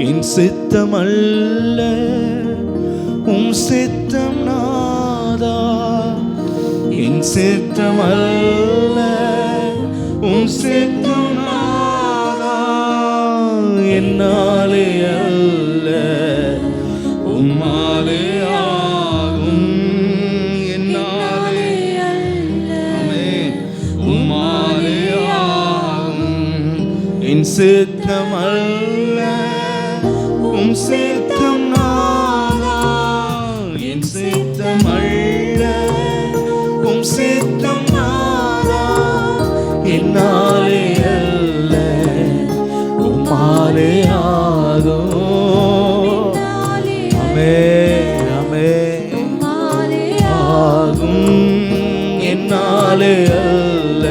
என் சித்தம் அல்ல உம் சித்தம் நாதா, என் சித்தம் அல்ல உம் சித்தம் நாதா, என்னாலே அல்ல உம்மாலே ஆகும், என்னாலே ஆமென் உம்மாலே ஆகும், என் சித்தம் அல்ல உம் சித்தம் நாதா, என் சித்தம் அல்ல உம் சித்தம் நாதா, என்னாலே அல்ல உம்மாலே ஆகும். ஆமென் ஆமென் ஆகும், என்னாலே அல்ல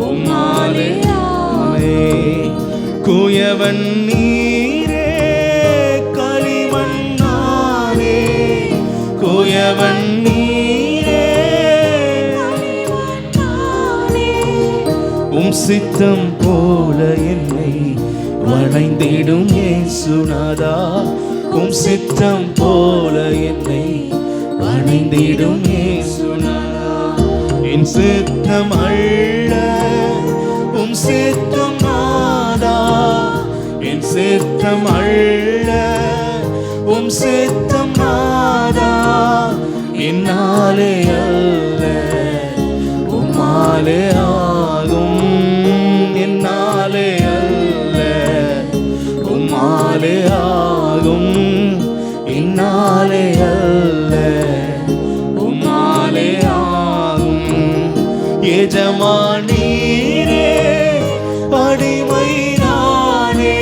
உம்மாலே ஆமென். குயவன் நீரே களிமண் நானே, குயவன் நீரே உம் சித்தம் போல என்னை வணைந்திடும் இயேசுநாதா, உம் சித்தம் போல என்னை வணைந்திடும் இயேசுநாதா, என் சித்தம் அல்ல உம் சித்தம் நாதா, என் சித்தம் அல்ல உம் சித்தம் நாதா, என்னாலே அல்ல உம்மாலே ஆகும், என்னாலே அல்ல உம்மாலே ஆகும், என்னாலே அல்ல உம்மாலே ஆகும். எஜமானீரே அடிமை நானே,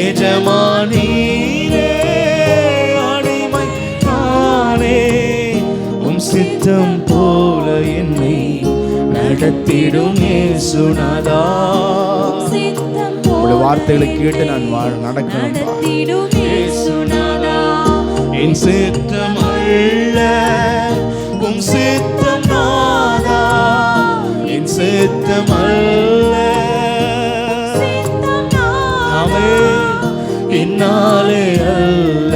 எஜமானீரே அடிமை நானே, உம் சித்தம் போல என்னை நடத்திடும் இயேசுநாதா. உம்முடைய வார்த்தைகளை கேட்டு நான் நடக்கணும். என் சித்தம் அல்ல உம் சித்தம் நாதா, என் சித்தம் அல்ல ஆமென் என்னாலே அல்ல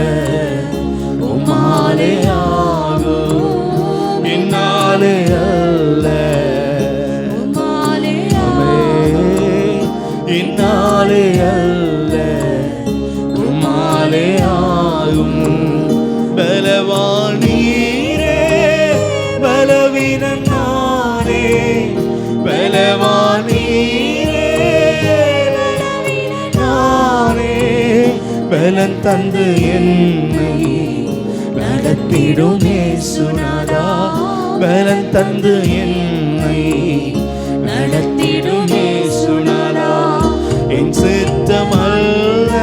உம்மாலே ஆகும், என்னாலே அல்ல என்னாலே அல்ல உம்மாலே ஆகும். பலவானீரே பலவீனன் நானே, பலவானீரே நானே, பலன் தந்து என்னை நடத்திடும் இயேசுநாதா, பலன் தந்து என்னை நடத்திடும் இயேசுநாதா, என் சித்தம் அல்ல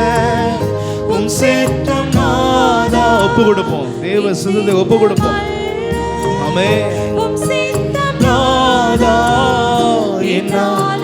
உம் சித்தம் நாதா. ஒப்பு கொடுப்போம், தேவ சுதத்தை ஒப்பு கொடுப்போம். ஆமென் நாதா, என்னாலே